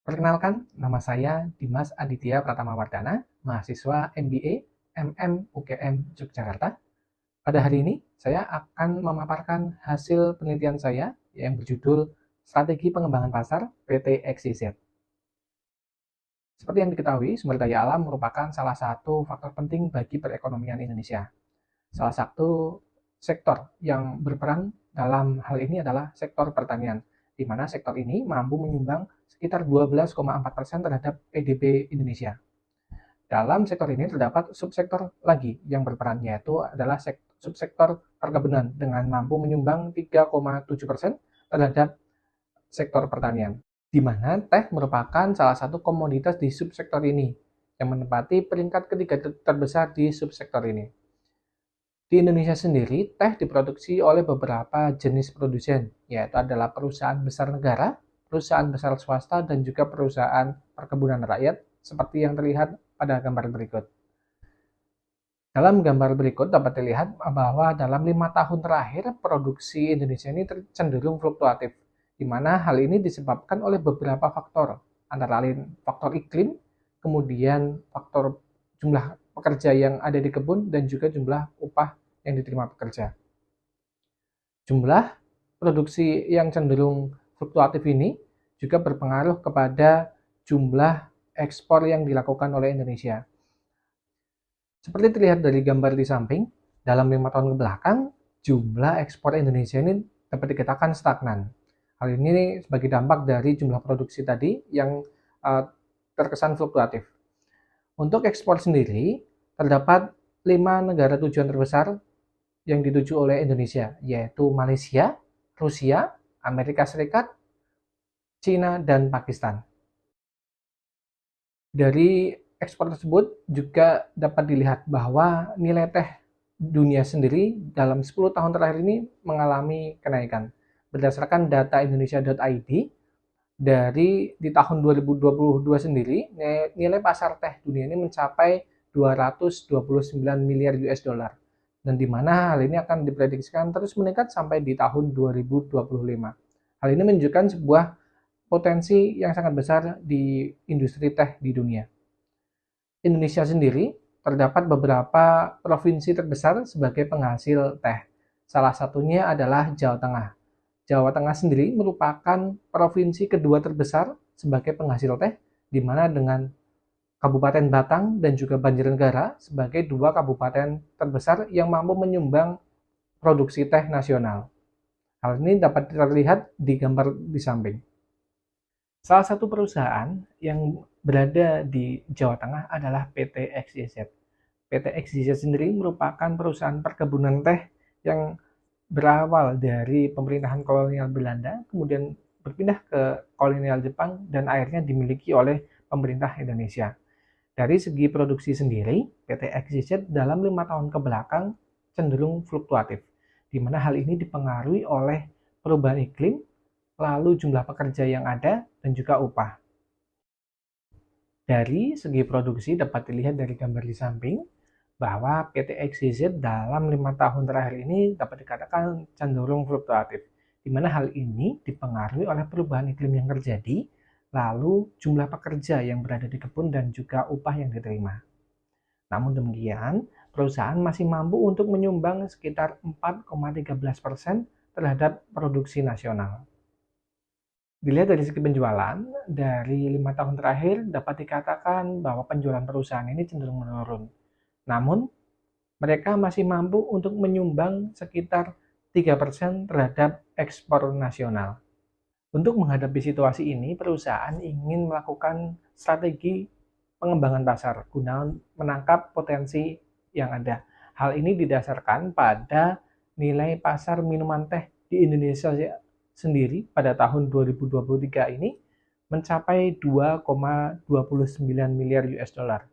Perkenalkan, nama saya Dimas Aditya Pratama Wardana, mahasiswa MBA MM UGM Yogyakarta. Pada hari ini, saya akan memaparkan hasil penelitian saya yang berjudul Strategi Pengembangan Pasar PT XYZ. Seperti yang diketahui, sumber daya alam merupakan salah satu faktor penting bagi perekonomian Indonesia. Salah satu sektor yang berperan dalam hal ini adalah sektor pertanian, di mana sektor ini mampu menyumbang sekitar 12,4% terhadap PDB Indonesia. Dalam sektor ini terdapat subsektor lagi yang berperan, yaitu adalah subsektor perkebunan dengan mampu menyumbang 3,7% terhadap sektor pertanian, di mana teh merupakan salah satu komoditas di subsektor ini yang menempati peringkat ketiga terbesar di subsektor ini. Di Indonesia sendiri, teh diproduksi oleh beberapa jenis produsen, yaitu adalah perusahaan besar negara, perusahaan besar swasta, dan juga perusahaan perkebunan rakyat, seperti yang terlihat pada gambar berikut. Dalam gambar berikut dapat dilihat bahwa dalam 5 tahun terakhir, produksi Indonesia ini cenderung fluktuatif, di mana hal ini disebabkan oleh beberapa faktor, antara lain faktor iklim, kemudian faktor jumlah pekerja yang ada di kebun, dan juga jumlah upah yang diterima pekerja. Jumlah produksi yang cenderung fluktuatif ini juga berpengaruh kepada jumlah ekspor yang dilakukan oleh Indonesia. Seperti terlihat dari gambar di samping, dalam 5 tahun ke belakang, jumlah ekspor Indonesia ini dapat dikatakan stagnan. Hal ini sebagai dampak dari jumlah produksi tadi yang terkesan fluktuatif. Untuk ekspor sendiri, terdapat 5 negara tujuan terbesar yang dituju oleh Indonesia, yaitu Malaysia, Rusia, Amerika Serikat, China, dan Pakistan. Dari ekspor tersebut juga dapat dilihat bahwa nilai teh dunia sendiri dalam 10 tahun terakhir ini mengalami kenaikan. Berdasarkan data Indonesia.id, di tahun 2022 sendiri, nilai pasar teh dunia ini mencapai 229 miliar US dollar. Dan di mana hal ini akan diprediksikan terus meningkat sampai di tahun 2025. Hal ini menunjukkan sebuah potensi yang sangat besar di industri teh di dunia. Indonesia sendiri terdapat beberapa provinsi terbesar sebagai penghasil teh. Salah satunya adalah Jawa Tengah. Jawa Tengah sendiri merupakan provinsi kedua terbesar sebagai penghasil teh, di mana dengan Kabupaten Batang dan juga Banjarnegara sebagai dua kabupaten terbesar yang mampu menyumbang produksi teh nasional. Hal ini dapat terlihat di gambar di samping. Salah satu perusahaan yang berada di Jawa Tengah adalah PT XYZ. PT XYZ sendiri merupakan perusahaan perkebunan teh yang berawal dari pemerintahan kolonial Belanda, kemudian berpindah ke kolonial Jepang, dan akhirnya dimiliki oleh pemerintah Indonesia. Dari segi produksi sendiri, PT XYZ dalam 5 tahun ke belakang cenderung fluktuatif, di mana hal ini dipengaruhi oleh perubahan iklim, lalu jumlah pekerja yang ada, dan juga upah. Dari segi produksi dapat dilihat dari gambar di samping, bahwa PT XYZ dalam 5 tahun terakhir ini dapat dikatakan cenderung fluktuatif, di mana hal ini dipengaruhi oleh perubahan iklim yang terjadi, lalu jumlah pekerja yang berada di kebun, dan juga upah yang diterima. Namun demikian, perusahaan masih mampu untuk menyumbang sekitar 4,13% terhadap produksi nasional. Dilihat dari segi penjualan, dari 5 tahun terakhir dapat dikatakan bahwa penjualan perusahaan ini cenderung menurun. Namun, mereka masih mampu untuk menyumbang sekitar 3% terhadap ekspor nasional. Untuk menghadapi situasi ini, perusahaan ingin melakukan strategi pengembangan pasar guna menangkap potensi yang ada. Hal ini didasarkan pada nilai pasar minuman teh di Indonesia sendiri pada tahun 2023 ini mencapai 2,29 miliar US dollar.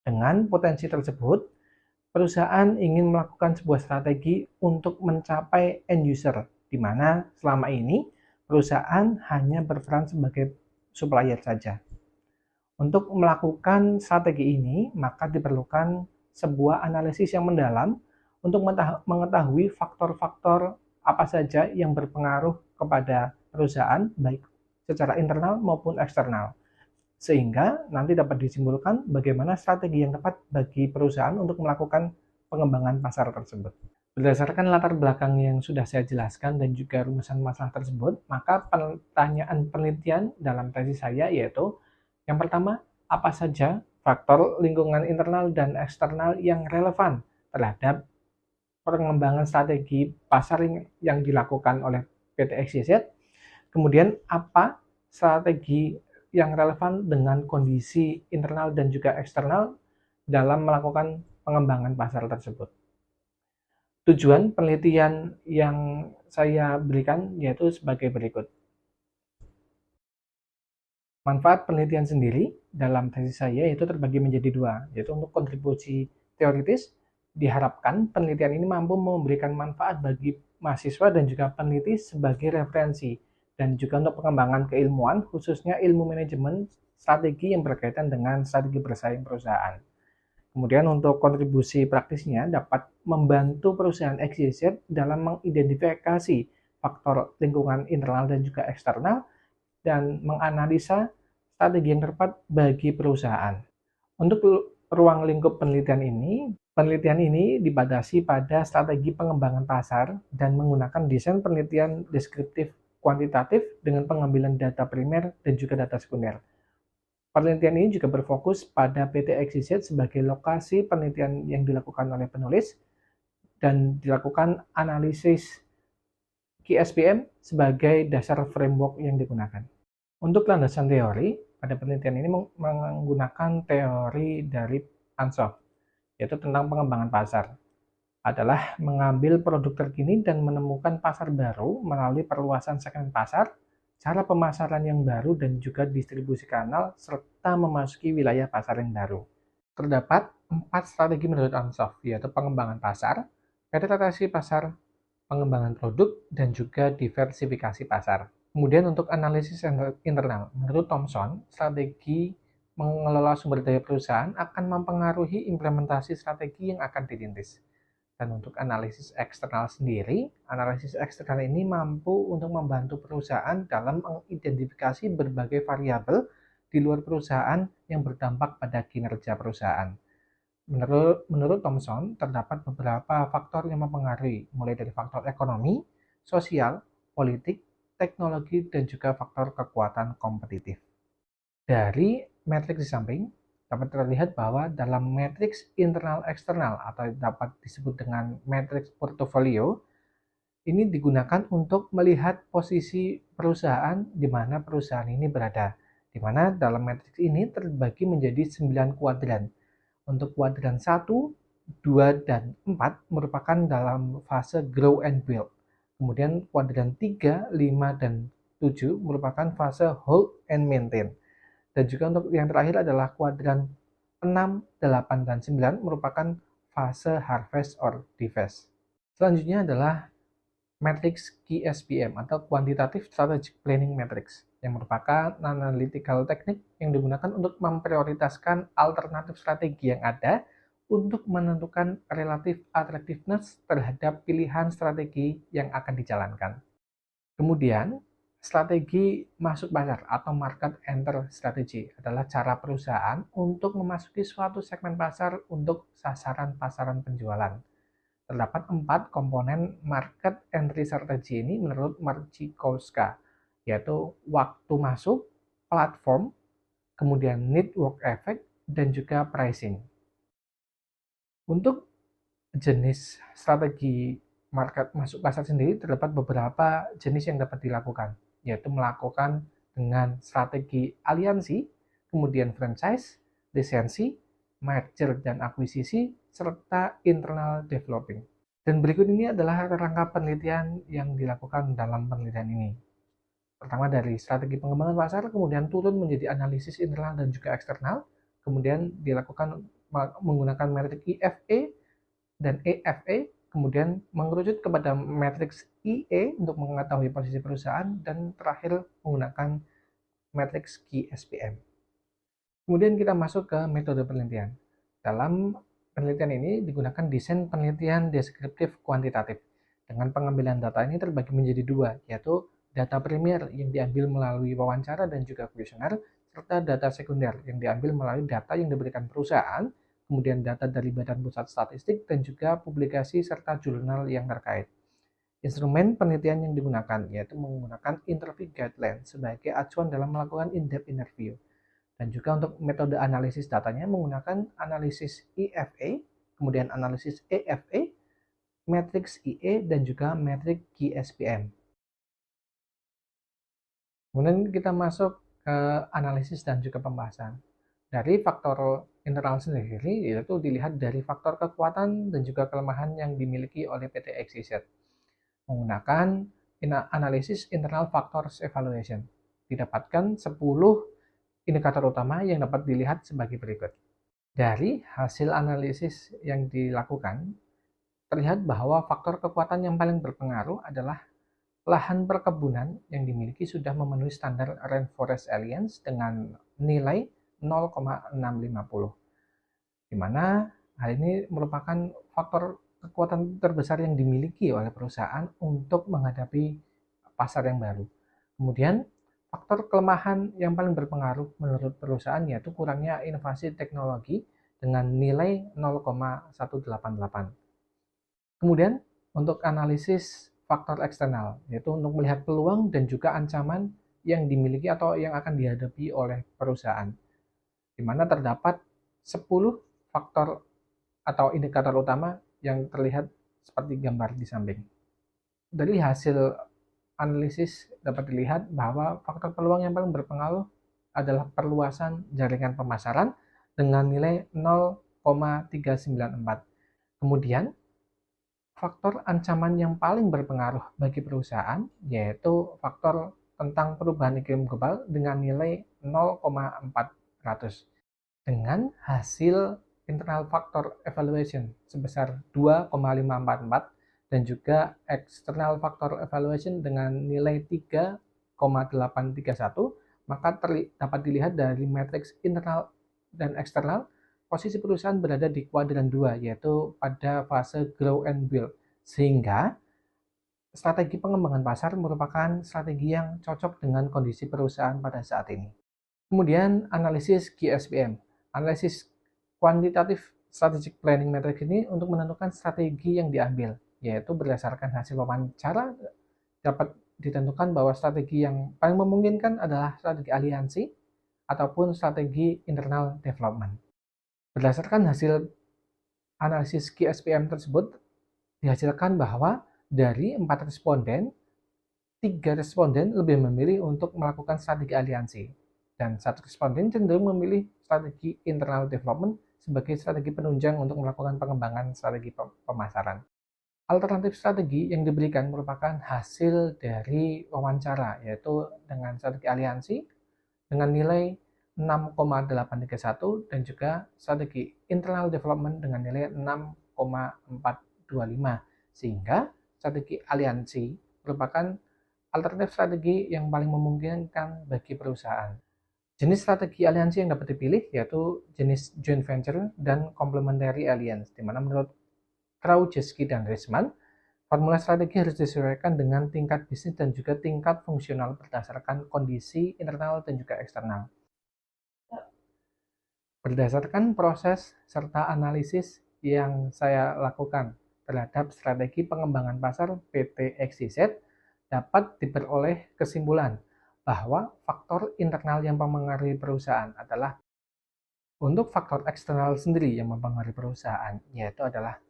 Dengan potensi tersebut, perusahaan ingin melakukan sebuah strategi untuk mencapai end user, di mana selama ini perusahaan hanya berperan sebagai supplier saja. Untuk melakukan strategi ini, maka diperlukan sebuah analisis yang mendalam untuk mengetahui faktor-faktor apa saja yang berpengaruh kepada perusahaan, baik secara internal maupun eksternal, sehingga nanti dapat disimpulkan bagaimana strategi yang tepat bagi perusahaan untuk melakukan pengembangan pasar tersebut. Berdasarkan latar belakang yang sudah saya jelaskan dan juga rumusan masalah tersebut, maka pertanyaan penelitian dalam tesis saya yaitu yang pertama, apa saja faktor lingkungan internal dan eksternal yang relevan terhadap pengembangan strategi pasar yang dilakukan oleh PT XYZ? Kemudian, apa strategi yang relevan dengan kondisi internal dan juga eksternal dalam melakukan pengembangan pasar tersebut? Tujuan penelitian yang saya berikan yaitu sebagai berikut. Manfaat penelitian sendiri dalam tesis saya itu terbagi menjadi dua, yaitu untuk kontribusi teoritis. Diharapkan penelitian ini mampu memberikan manfaat bagi mahasiswa dan juga peneliti sebagai referensi, dan juga untuk pengembangan keilmuan, khususnya ilmu manajemen strategi yang berkaitan dengan strategi bersaing perusahaan. Kemudian untuk kontribusi praktisnya dapat membantu perusahaan XYZ dalam mengidentifikasi faktor lingkungan internal dan juga eksternal dan menganalisa strategi yang tepat bagi perusahaan. Untuk ruang lingkup penelitian ini dibatasi pada strategi pengembangan pasar dan menggunakan desain penelitian deskriptif kuantitatif dengan pengambilan data primer dan juga data sekunder. Penelitian ini juga berfokus pada PT XYZ sebagai lokasi penelitian yang dilakukan oleh penulis dan dilakukan analisis QSPM sebagai dasar framework yang digunakan. Untuk landasan teori, pada penelitian ini menggunakan teori dari Ansoff, yaitu tentang pengembangan pasar. Adalah mengambil produk terkini dan menemukan pasar baru melalui perluasan segmen pasar, cara pemasaran yang baru dan juga distribusi kanal, serta memasuki wilayah pasar yang baru. Terdapat 4 strategi menurut Ansoff, yaitu pengembangan pasar, penetrasi pasar, pengembangan produk, dan juga diversifikasi pasar. Kemudian untuk analisis internal, menurut Thomson, strategi mengelola sumber daya perusahaan akan mempengaruhi implementasi strategi yang akan dirintis. Dan untuk analisis eksternal sendiri, analisis eksternal ini mampu untuk membantu perusahaan dalam mengidentifikasi berbagai variabel di luar perusahaan yang berdampak pada kinerja perusahaan. Menurut Thomson, terdapat beberapa faktor yang mempengaruhi, mulai dari faktor ekonomi, sosial, politik, teknologi, dan juga faktor kekuatan kompetitif. Dari matriks di samping, dapat terlihat bahwa dalam matriks internal eksternal atau dapat disebut dengan matriks portofolio, ini digunakan untuk melihat posisi perusahaan di mana perusahaan ini berada. Di mana dalam matriks ini terbagi menjadi 9 kuadran. Untuk kuadran 1, 2, dan 4 merupakan dalam fase grow and build. Kemudian kuadran 3, 5, dan 7 merupakan fase hold and maintain. Dan juga untuk yang terakhir adalah kuadran 6, 8, dan 9 merupakan fase harvest or divest. Selanjutnya adalah matrix QSPM atau Quantitative Strategic Planning Matrix, yang merupakan analytical teknik yang digunakan untuk memprioritaskan alternatif strategi yang ada untuk menentukan relative attractiveness terhadap pilihan strategi yang akan dijalankan. Kemudian, strategi masuk pasar atau market enter strategy adalah cara perusahaan untuk memasuki suatu segmen pasar untuk sasaran penjualan. Terdapat 4 komponen market entry strategy ini menurut Marcikowska, yaitu waktu masuk, platform, kemudian network effect, dan juga pricing. Untuk jenis strategi market masuk pasar sendiri terdapat beberapa jenis yang dapat dilakukan, yaitu melakukan dengan strategi aliansi, kemudian franchise, lisensi, merger dan akuisisi, serta internal developing. Dan berikut ini adalah rangka penelitian yang dilakukan dalam penelitian ini. Pertama dari strategi pengembangan pasar, kemudian turun menjadi analisis internal dan juga eksternal, kemudian dilakukan menggunakan metrik IFE dan EFE, kemudian mengerucut kepada matriks IE untuk mengetahui posisi perusahaan, dan terakhir menggunakan matriks QSPM. Kemudian kita masuk ke metode penelitian. Dalam penelitian ini digunakan desain penelitian deskriptif kuantitatif. Dengan pengambilan data ini terbagi menjadi dua, yaitu data primer yang diambil melalui wawancara dan juga kuesioner, serta data sekunder yang diambil melalui data yang diberikan perusahaan, kemudian data dari Badan Pusat Statistik, dan juga publikasi serta jurnal yang terkait. Instrumen penelitian yang digunakan yaitu menggunakan interview guideline sebagai acuan dalam melakukan in-depth interview. Dan juga untuk metode analisis datanya menggunakan analisis EFA, kemudian analisis EFA, matriks IE, dan juga metrik GSPM. Kemudian kita masuk ke analisis dan juga pembahasan. Dari faktor internal sendiri, yaitu dilihat dari faktor kekuatan dan juga kelemahan yang dimiliki oleh PT XYZ. Menggunakan analisis internal factors evaluation. Didapatkan 10 indikator utama yang dapat dilihat sebagai berikut. Dari hasil analisis yang dilakukan, terlihat bahwa faktor kekuatan yang paling berpengaruh adalah lahan perkebunan yang dimiliki sudah memenuhi standar Rainforest Alliance dengan nilai 0,650, di mana hal ini merupakan faktor kekuatan terbesar yang dimiliki oleh perusahaan untuk menghadapi pasar yang baru. Kemudian, faktor kelemahan yang paling berpengaruh menurut perusahaan yaitu kurangnya inovasi teknologi dengan nilai 0,188. Kemudian, untuk analisis faktor eksternal, yaitu untuk melihat peluang dan juga ancaman yang dimiliki atau yang akan dihadapi oleh perusahaan, di mana terdapat 10 faktor atau indikator utama yang terlihat seperti gambar di samping. Dari hasil analisis dapat dilihat bahwa faktor peluang yang paling berpengaruh adalah perluasan jaringan pemasaran dengan nilai 0,394. Kemudian, faktor ancaman yang paling berpengaruh bagi perusahaan yaitu faktor tentang perubahan iklim global dengan nilai 0,400. Dengan hasil internal factor evaluation sebesar 2,544 dan juga external factor evaluation dengan nilai 3,831, maka dapat dilihat dari matriks internal dan eksternal, posisi perusahaan berada di kuadran 2, yaitu pada fase grow and build, sehingga strategi pengembangan pasar merupakan strategi yang cocok dengan kondisi perusahaan pada saat ini. Kemudian analisis GSPM. Analisis kuantitatif strategic planning metric ini untuk menentukan strategi yang diambil, yaitu berdasarkan hasil wawancara dapat ditentukan bahwa strategi yang paling memungkinkan adalah strategi aliansi ataupun strategi internal development. Berdasarkan hasil analisis GSPM tersebut, dihasilkan bahwa dari 4 responden, 3 responden lebih memilih untuk melakukan strategi aliansi, dan 1 responden cenderung memilih strategi internal development sebagai strategi penunjang untuk melakukan pengembangan strategi pemasaran. Alternatif strategi yang diberikan merupakan hasil dari wawancara, yaitu dengan strategi aliansi dengan nilai 6,831 dan juga strategi internal development dengan nilai 6,425, sehingga strategi aliansi merupakan alternatif strategi yang paling memungkinkan bagi perusahaan. Jenis strategi aliansi yang dapat dipilih yaitu jenis joint venture dan complementary alliance, di mana menurut Krajewski dan Reisman, formula strategi harus disesuaikan dengan tingkat bisnis dan juga tingkat fungsional berdasarkan kondisi internal dan juga eksternal. Berdasarkan proses serta analisis yang saya lakukan terhadap strategi pengembangan pasar PT XYZ, dapat diperoleh kesimpulan bahwa faktor internal yang mempengaruhi perusahaan adalah untuk faktor eksternal sendiri yang mempengaruhi perusahaan, yaitu adalah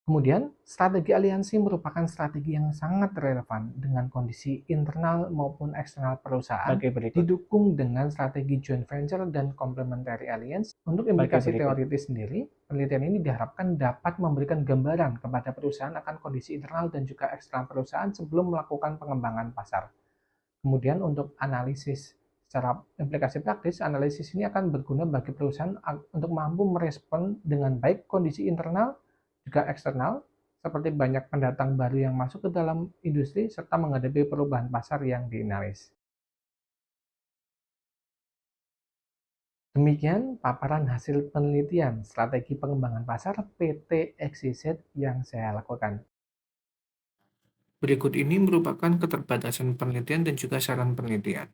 kemudian, strategi aliansi merupakan strategi yang sangat relevan dengan kondisi internal maupun eksternal perusahaan, didukung dengan strategi joint venture dan complementary alliance. Untuk implikasi teoritis sendiri, penelitian ini diharapkan dapat memberikan gambaran kepada perusahaan akan kondisi internal dan juga eksternal perusahaan sebelum melakukan pengembangan pasar. Kemudian untuk analisis secara implikasi praktis, analisis ini akan berguna bagi perusahaan untuk mampu merespon dengan baik kondisi internal juga eksternal, seperti banyak pendatang baru yang masuk ke dalam industri serta menghadapi perubahan pasar yang dinamis. Demikian paparan hasil penelitian strategi pengembangan pasar PT XYZ yang saya lakukan. Berikut ini merupakan keterbatasan penelitian dan juga saran penelitian.